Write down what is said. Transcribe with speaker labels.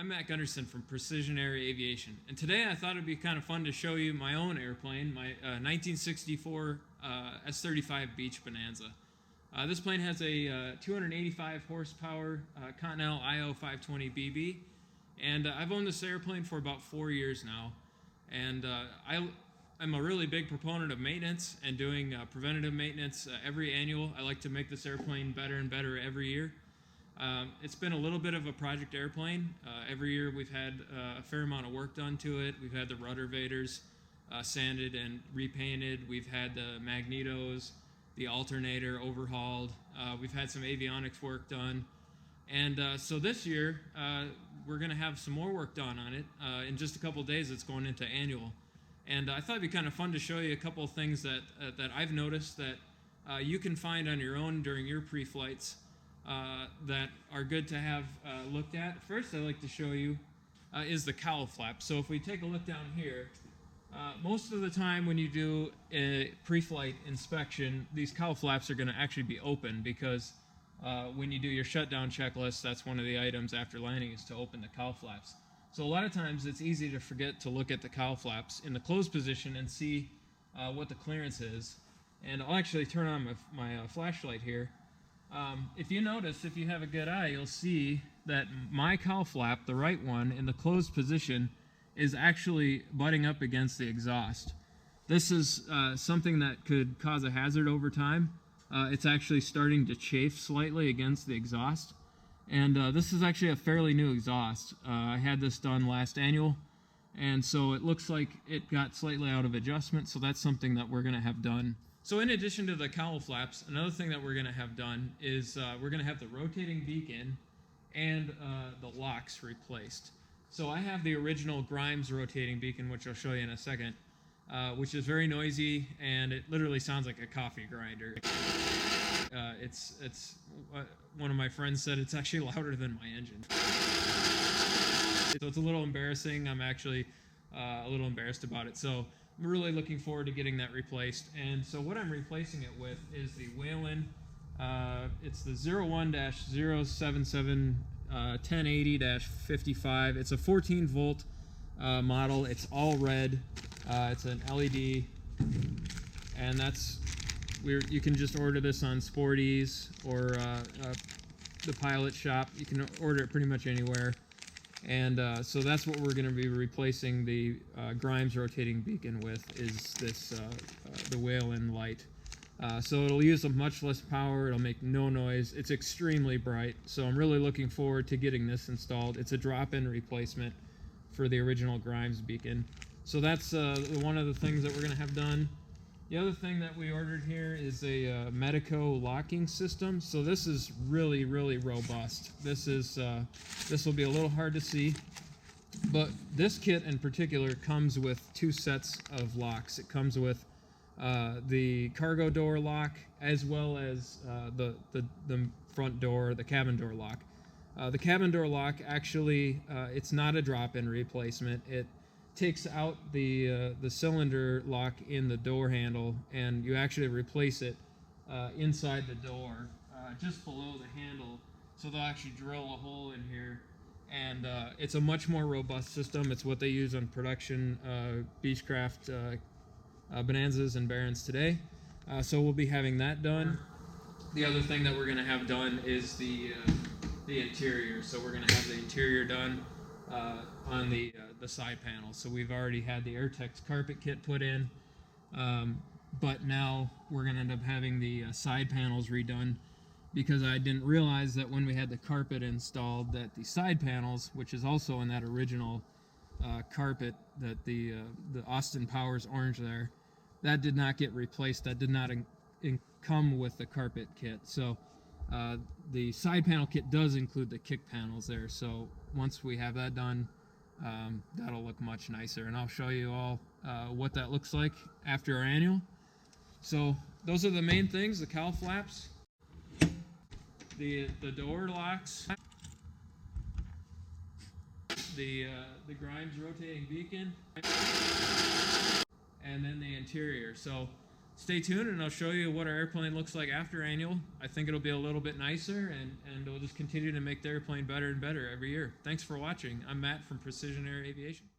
Speaker 1: I'm Matt Gunderson from PrecisionAire Aviation, and today I thought it'd be kind of fun to show you my own airplane, my 1964 S35 Beech Bonanza. This plane has a 285 horsepower Continental IO 520BB, and I've owned this airplane for about 4 years now. And I'm a really big proponent of maintenance and doing preventative maintenance every annual. I like to make this airplane better and better every year. It's been a little bit of a project airplane. Every year we've had a fair amount of work done to it. We've had the rudder vaders sanded and repainted. We've had the magnetos, the alternator overhauled. We've had some avionics work done. And so this year we're going to have some more work done on it. In just a couple of days it's going into annual. And I thought it'd be kind of fun to show you a couple of things that I've noticed that you can find on your own during your pre-flights that are good to have looked at. First I'd like to show you is the cowl flap. So if we take a look down here, most of the time when you do a pre-flight inspection, these cowl flaps are going to actually be open because when you do your shutdown checklist, that's one of the items after landing is to open the cowl flaps. So a lot of times it's easy to forget to look at the cowl flaps in the closed position and see what the clearance is. And I'll actually turn on my flashlight here. If you notice, if you have a good eye, you'll see that my cowl flap, the right one, in the closed position, is actually butting up against the exhaust. This is something that could cause a hazard over time. It's actually starting to chafe slightly against the exhaust. And this is actually a fairly new exhaust. I had this done last annual, and so it looks like it got slightly out of adjustment, so that's something that we're going to have done. So in addition to the cowl flaps, another thing that we're going to have done is we're going to have the rotating beacon and the locks replaced. So I have the original Grimes rotating beacon, which I'll show you in a second, which is very noisy, and it literally sounds like a coffee grinder. One of my friends said it's actually louder than my engine. So it's a little embarrassing. I'm actually a little embarrassed about it. So I'm really looking forward to getting that replaced. And so what I'm replacing it with is the Whelen. It's the 01-077 1080-55. It's a 14 volt model. It's all red. It's an LED, and you can just order this on Sporties or the Pilot Shop. You can order it pretty much anywhere. And so that's what we're going to be replacing the Grimes rotating beacon with, is this the Whelen light. So it'll use much less power. It'll make no noise. It's extremely bright. So I'm really looking forward to getting this installed. It's a drop-in replacement for the original Grimes beacon. So that's one of the things that we're going to have done. The other thing that we ordered here is a Medico locking system. So this is really, really robust. This will be a little hard to see, but this kit in particular comes with 2 sets of locks. It comes with the cargo door lock as well as the front door, the cabin door lock. The cabin door lock actually, it's not a drop-in replacement. It takes out the cylinder lock in the door handle, and you actually replace it inside the door, just below the handle. So they'll actually drill a hole in here, and it's a much more robust system. It's what they use on production Beechcraft Bonanzas and Barons today. So we'll be having that done. The other thing that we're going to have done is the interior. So we're going to have the interior done on the side panel. So we've already had the Airtex carpet kit put in, but now we're going to end up having the side panels redone, because I didn't realize that when we had the carpet installed that the side panels, which is also in that original carpet, that the Austin Powers orange there, that did not get replaced. That did not come with the carpet kit. So the side panel kit does include the kick panels there. So once we have that done, that'll look much nicer, and I'll show you all what that looks like after our annual. So those are the main things: the cowl flaps, the door locks, the Grimes rotating beacon, and then the interior. So stay tuned, and I'll show you what our airplane looks like after annual. I think it'll be a little bit nicer, and we'll just continue to make the airplane better and better every year. Thanks for watching. I'm Matt from PrecisionAire Aviation.